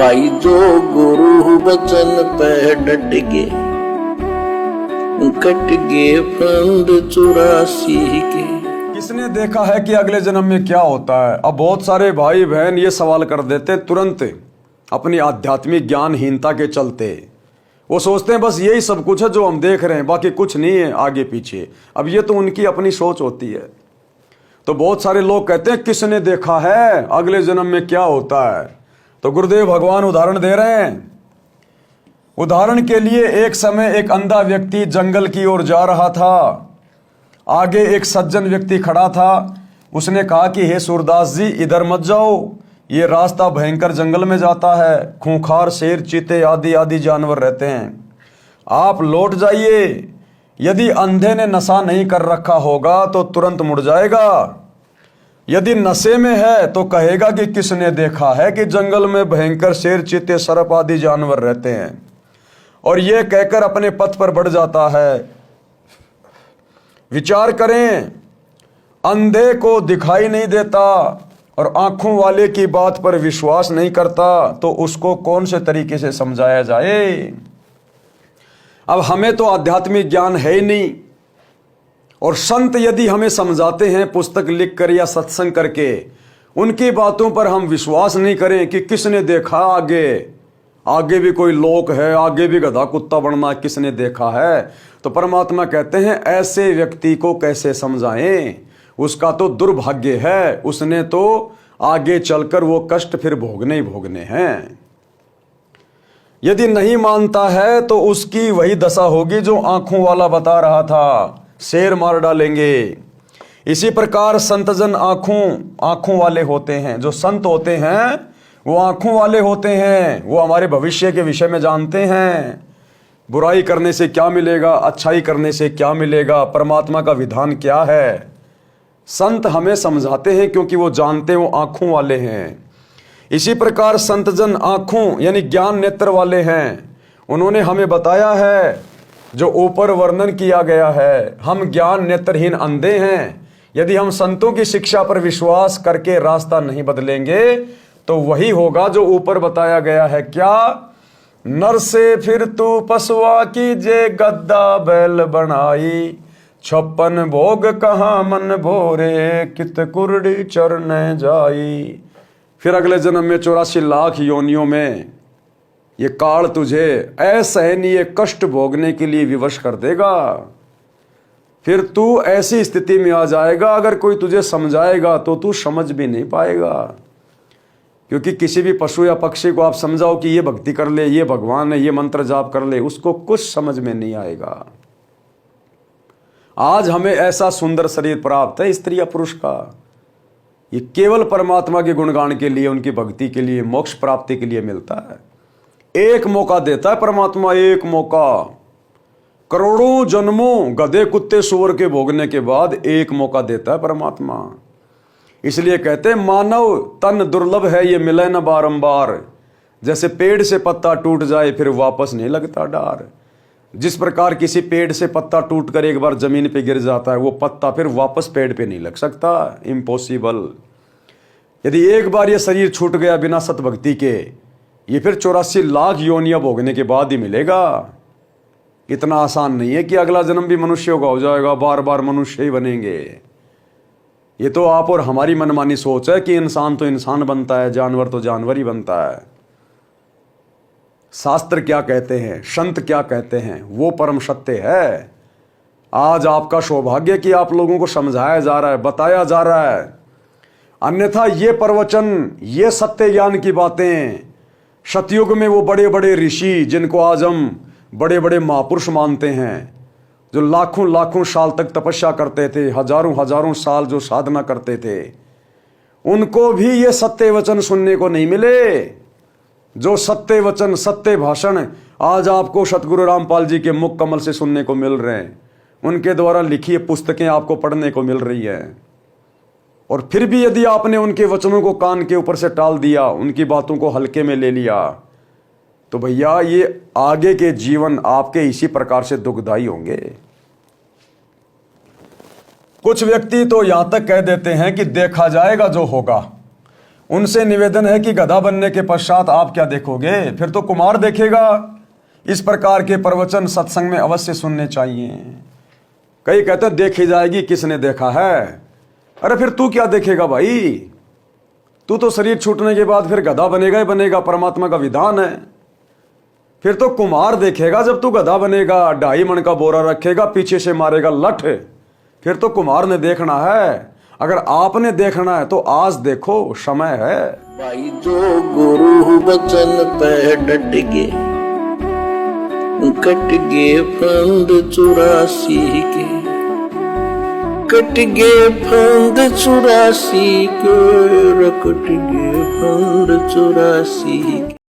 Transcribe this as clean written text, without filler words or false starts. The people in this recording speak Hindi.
भाई जो गुरु बचन पे डट गे, कट गे फंद 84 के। किसने देखा है कि अगले जन्म में क्या होता है? अब बहुत सारे भाई बहन ये सवाल कर देते तुरंत अपनी आध्यात्मिक ज्ञानहीनता के चलते। वो सोचते हैं बस यही सब कुछ है जो हम देख रहे हैं, बाकी कुछ नहीं है आगे पीछे। अब ये तो उनकी अपनी सोच होती है। तो बहुत सारे लोग कहते हैं किसने देखा है अगले जन्म में क्या होता है? तो गुरुदेव भगवान उदाहरण दे रहे हैं। उदाहरण के लिए, एक समय एक अंधा व्यक्ति जंगल की ओर जा रहा था। आगे एक सज्जन व्यक्ति खड़ा था। उसने कहा कि हे सूरदास जी, इधर मत जाओ, ये रास्ता भयंकर जंगल में जाता है, खूंखार शेर, चीते आदि आदि जानवर रहते हैं, आप लौट जाइए। यदि अंधे ने नशा नहीं कर रखा होगा तो तुरंत मुड़ जाएगा। यदि नशे में है तो कहेगा कि किसने देखा है कि जंगल में भयंकर शेर, चीते, सर्प आदि जानवर रहते हैं, और यह कहकर अपने पथ पर बढ़ जाता है। विचार करें, अंधे को दिखाई नहीं देता और आंखों वाले की बात पर विश्वास नहीं करता, तो उसको कौन से तरीके से समझाया जाए? अब हमें तो आध्यात्मिक ज्ञान है ही नहीं, और संत यदि हमें समझाते हैं पुस्तक लिखकर या सत्संग करके, उनकी बातों पर हम विश्वास नहीं करें कि किसने देखा आगे भी कोई लोक है, आगे भी गधा कुत्ता बनना किसने देखा है, तो परमात्मा कहते हैं ऐसे व्यक्ति को कैसे समझाएं? उसका तो दुर्भाग्य है, उसने तो आगे चलकर वो कष्ट फिर भोगने ही भोगने हैं। यदि नहीं मानता है तो उसकी वही दशा होगी जो आंखों वाला बता रहा था, शेर मार डालेंगे। इसी प्रकार संतजन आंखों वाले होते हैं। जो संत होते हैं वो आंखों वाले होते हैं। वो हमारे भविष्य के विषय में जानते हैं, बुराई करने से क्या मिलेगा, अच्छाई करने से क्या मिलेगा, परमात्मा का विधान क्या है। संत हमें समझाते हैं क्योंकि वो जानते हैं, वो आंखों वाले हैं। इसी प्रकार संतजन आंखों यानी ज्ञान नेत्र वाले हैं। उन्होंने हमें बताया है जो ऊपर वर्णन किया गया है। हम ज्ञान नेत्रहीन अंधे हैं। यदि हम संतों की शिक्षा पर विश्वास करके रास्ता नहीं बदलेंगे तो वही होगा जो ऊपर बताया गया है। क्या? नर से फिर तू पसवा कीजे, गद्दा बैल बनाई, 56 भोग कहाँ मन भोरे, कित कुरडी चरने जाई। फिर अगले जन्म में 84 लाख योनियों में ये काल तुझे असहनीय कष्ट भोगने के लिए विवश कर देगा। फिर तू ऐसी स्थिति में आ जाएगा, अगर कोई तुझे समझाएगा तो तू समझ भी नहीं पाएगा। क्योंकि किसी भी पशु या पक्षी को आप समझाओ कि ये भक्ति कर ले, ये भगवान है, ये मंत्र जाप कर ले, उसको कुछ समझ में नहीं आएगा। आज हमें ऐसा सुंदर शरीर प्राप्त है, स्त्री या पुरुष का, ये केवल परमात्मा के गुणगान के लिए, उनकी भक्ति के लिए, मोक्ष प्राप्ति के लिए मिलता है। एक मौका देता है परमात्मा, एक मौका। करोड़ों जन्मों गधे कुत्ते सुअर के भोगने के बाद एक मौका देता है परमात्मा। इसलिए कहते हैं मानव तन दुर्लभ है, ये मिले न बारंबार। जैसे पेड़ से पत्ता टूट जाए फिर वापस नहीं लगता डार, जिस प्रकार किसी पेड़ से पत्ता टूटकर एक बार जमीन पे गिर जाता है, वो पत्ता फिर वापस पेड़ पे नहीं लग सकता, इम्पॉसिबल। यदि एक बार ये शरीर छूट गया बिना सतभक्ति के, ये फिर 84 लाख योनियां भोगने के बाद ही मिलेगा। इतना आसान नहीं है कि अगला जन्म भी मनुष्यों का हो जाएगा, बार बार मनुष्य ही बनेंगे। ये तो आप और हमारी मनमानी सोच है कि इंसान तो इंसान बनता है, जानवर तो जानवर ही बनता है। शास्त्र क्या कहते हैं, संत क्या कहते हैं, वो परम सत्य है। आज आपका सौभाग्य कि आप लोगों को समझाया जा रहा है, बताया जा रहा है। अन्यथा ये प्रवचन, ये सत्य ज्ञान की बातें, सतयुग में वो बड़े बड़े ऋषि जिनको आज हम बड़े बड़े महापुरुष मानते हैं, जो लाखों लाखों साल तक तपस्या करते थे, हजारों हजारों साल जो साधना करते थे, उनको भी ये सत्य वचन सुनने को नहीं मिले। जो सत्य वचन, सत्य भाषण आज आपको सतगुरु रामपाल जी के मुख कमल से सुनने को मिल रहे हैं, उनके द्वारा लिखी पुस्तकें आपको पढ़ने को मिल रही हैं। और फिर भी यदि आपने उनके वचनों को कान के ऊपर से टाल दिया, उनकी बातों को हल्के में ले लिया, तो भैया ये आगे के जीवन आपके इसी प्रकार से दुखदाई होंगे। कुछ व्यक्ति तो यहां तक कह देते हैं कि देखा जाएगा जो होगा। उनसे निवेदन है कि गधा बनने के पश्चात आप क्या देखोगे? फिर तो कुमार देखेगा। इस प्रकार के प्रवचन सत्संग में अवश्य सुनने चाहिए। कई कहते हैं देखी जाएगी, किसने देखा है? अरे फिर तू क्या देखेगा भाई? तू तो शरीर छूटने के बाद फिर गधा बनेगा ही बनेगा, परमात्मा का विधान है। फिर तो कुमार देखेगा जब तू गधा बनेगा, 2.5 मन का बोरा रखेगा, पीछे से मारेगा लठ, फिर तो कुमार ने देखना है। अगर आपने देखना है तो आज देखो, समय है। भाई जो गुरु बचन पे डट गे, कट गे फंद 84 के, कट गे फंद 84 के, कट गे फंद 84 के।